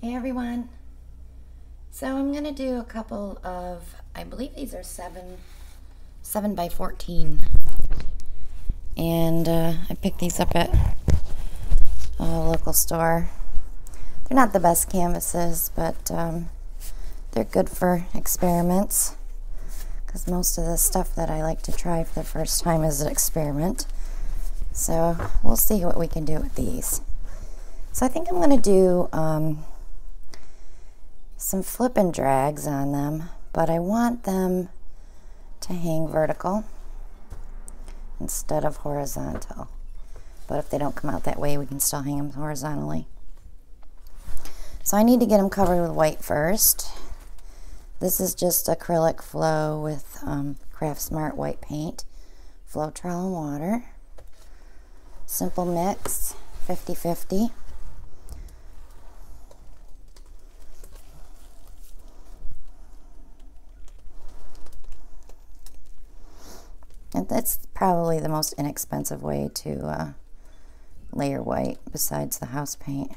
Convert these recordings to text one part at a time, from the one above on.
Hey everyone. So I'm gonna do a couple of, I believe these are 7 by 14, and I picked these up at a local store. They're not the best canvases, but they're good for experiments, because most of the stuff that I like to try for the first time is an experiment. So we'll see what we can do with these. So I think I'm gonna do some flip and drags on them, but I want them to hang vertical instead of horizontal. But if they don't come out that way, we can still hang them horizontally. So I need to get them covered with white first. This is just acrylic flow with Craft Smart white paint, Floetrol and water. Simple mix, 50-50. And that's probably the most inexpensive way to layer white besides the house paint.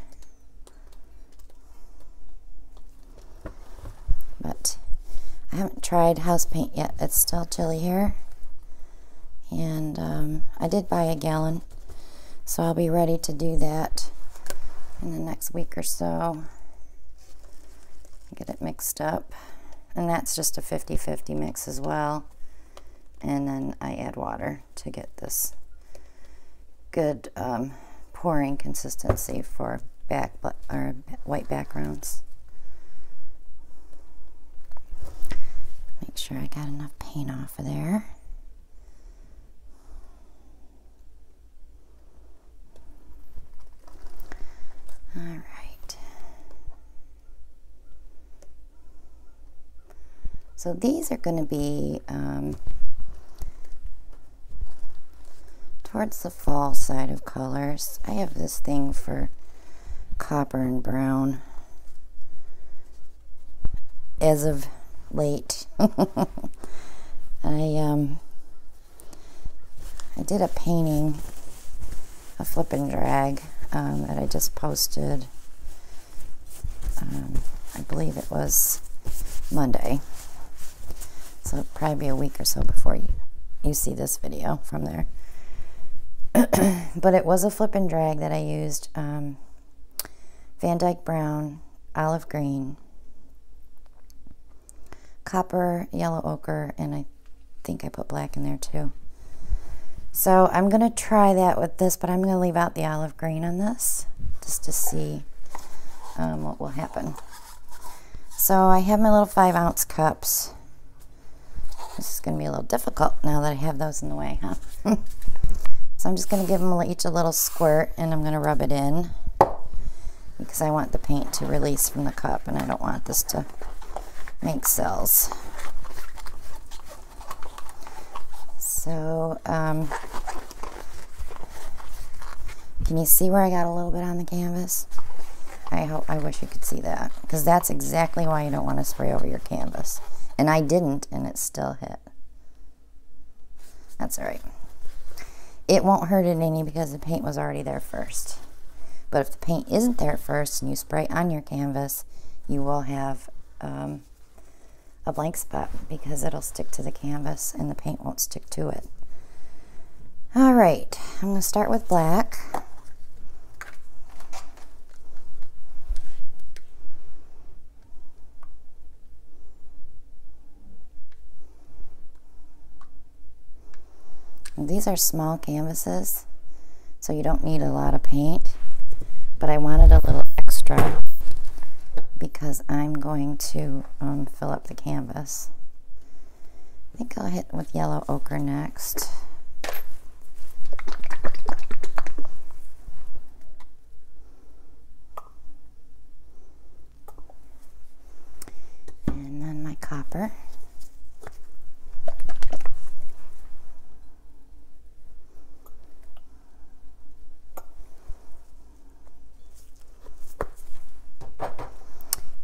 But I haven't tried house paint yet. It's still chilly here. And I did buy a gallon, so I'll be ready to do that in the next week or so. Get it mixed up. And that's just a 50-50 mix as well. And then I add water to get this good pouring consistency for white backgrounds. Make sure I got enough paint off of there. All right. So these are going to be towards the fall side of colors. I have this thing for copper and brown as of late. I did a painting, a flip and drag that I just posted. I believe it was Monday, so it'll probably be a week or so before you see this video from there. But it was a flip and drag that I used Van Dyke brown, olive green, copper, yellow ochre, and I think I put black in there too. So I'm going to try that with this, but I'm going to leave out the olive green on this just to see what will happen. So I have my little 5-ounce cups. This is going to be a little difficult now that I have those in the way, huh? So I'm just going to give them each a little squirt, and I'm going to rub it in because I want the paint to release from the cup, and I don't want this to make cells. So can you see where I got a little bit on the canvas? I wish you could see that, because that's exactly why you don't want to spray over your canvas. And I didn't, and it still hit. That's all right. It won't hurt it any because the paint was already there first. But if the paint isn't there first and you spray on your canvas, you will have a blank spot because it'll stick to the canvas and the paint won't stick to it. All right, I'm going to start with black. These are small canvases, so you don't need a lot of paint, but I wanted a little extra because I'm going to fill up the canvas. I think I'll hit with yellow ochre next. And then my copper.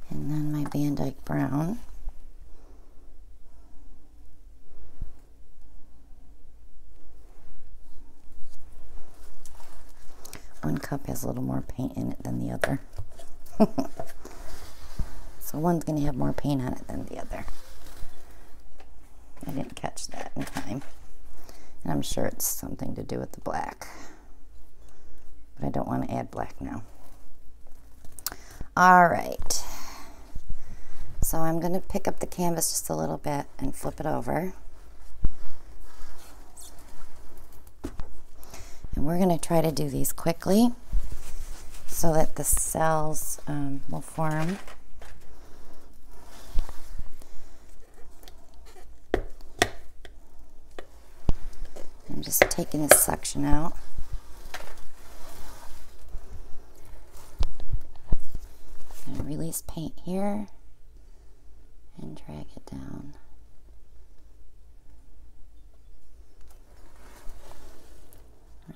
And then my Van Dyke brown. One cup has a little more paint in it than the other. So one's going to have more paint on it than the other. I didn't catch that in time. And I'm sure it's something to do with the black. But I don't want to add black now. All right. So I'm going to pick up the canvas just a little bit and flip it over. And we're going to try to do these quickly so that the cells will form. I'm just taking this section out. And release paint here and drag it down.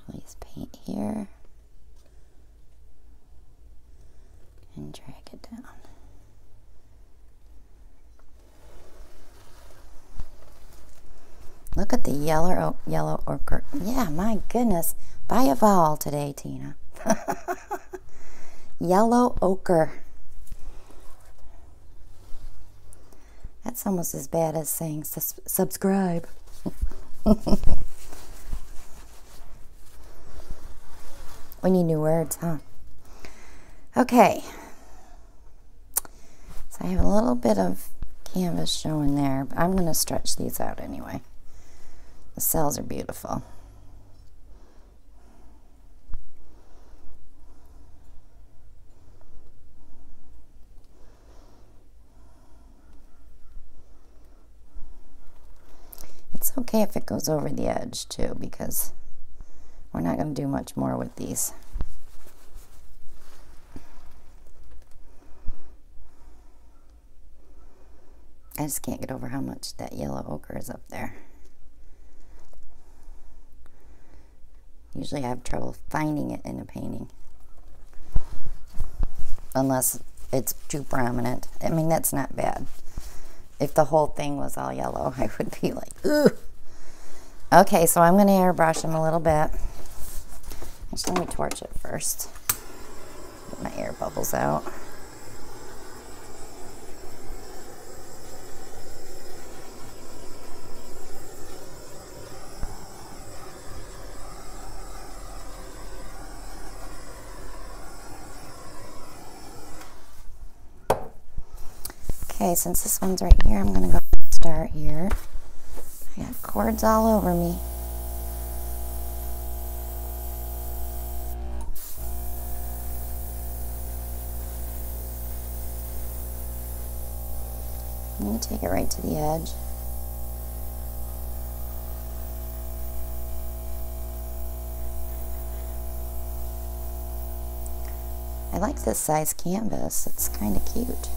Release paint here and drag it down. Look at the yellow ochre. Yeah, my goodness. Buy a vowel today, Tina. Yellow ochre. That's almost as bad as saying subscribe. We need new words, huh? Okay. So I have a little bit of canvas showing there, but I'm going to stretch these out anyway. The cells are beautiful. It's okay if it goes over the edge too, because we're not going to do much more with these. I just can't get over how much that yellow ochre is up there. Usually I have trouble finding it in a painting. Unless it's too prominent. I mean, that's not bad. If the whole thing was all yellow, I would be like, ugh. Okay, so I'm going to airbrush them a little bit. Actually, let me torch it first. Get my air bubbles out. Okay, since this one's right here, I'm going to go start here. I got cords all over me. I'm going to take it right to the edge. I like this size canvas. It's kind of cute.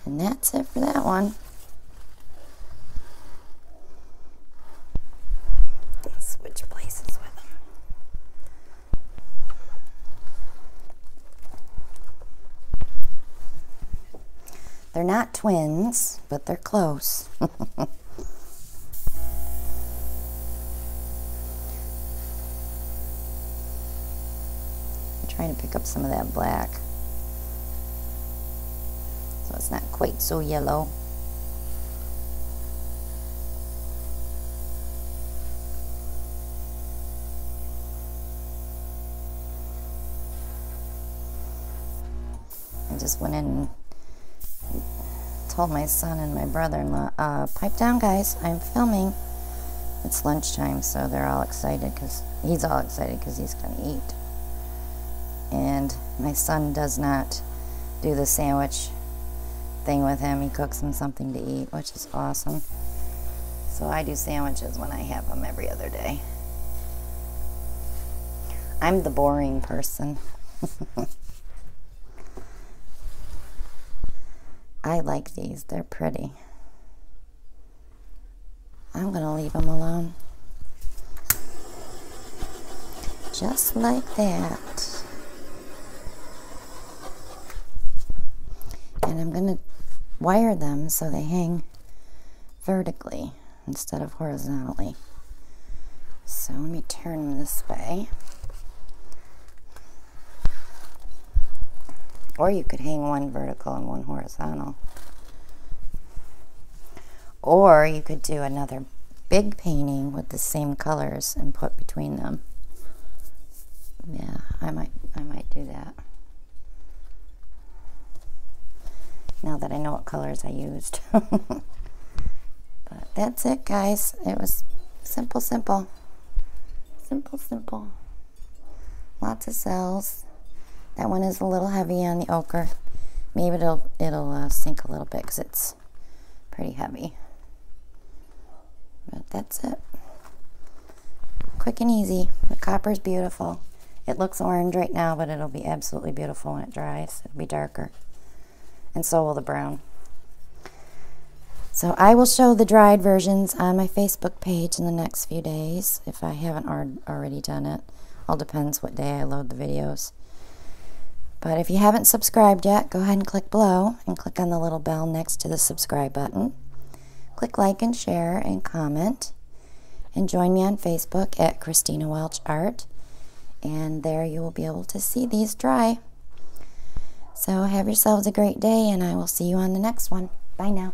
And that's it for that one. Let's switch places with them. They're not twins, but they're close. I'm trying to pick up some of that black. So it's not quite so yellow. I just went in and told my son and my brother-in-law, pipe down guys, I'm filming. It's lunchtime, so they're all excited because he's all excited because he's going to eat. And my son does not do the sandwich thing with him. He cooks him something to eat, which is awesome. So I do sandwiches when I have them every other day. I'm the boring person. I like these. They're pretty. I'm going to leave them alone. Just like that. going to wire them so they hang vertically instead of horizontally. So let me turn them this way. Or you could hang one vertical and one horizontal. Or you could do another big painting with the same colors and put between them. Yeah, I might do that. Now that I know what colors I used. But that's it, guys. It was simple, simple. Simple, simple. Lots of cells. That one is a little heavy on the ochre. Maybe it'll sink a little bit because it's pretty heavy. But that's it. Quick and easy. The copper's beautiful. It looks orange right now, but it'll be absolutely beautiful when it dries. It'll be darker. And so will the brown. So I will show the dried versions on my Facebook page in the next few days, if I haven't already done it. All depends what day I load the videos. But if you haven't subscribed yet, go ahead and click below and click on the little bell next to the subscribe button. Click like and share and comment. And join me on Facebook at Christina Welch Art. And there you will be able to see these dry. So have yourselves a great day, and I will see you on the next one. Bye now.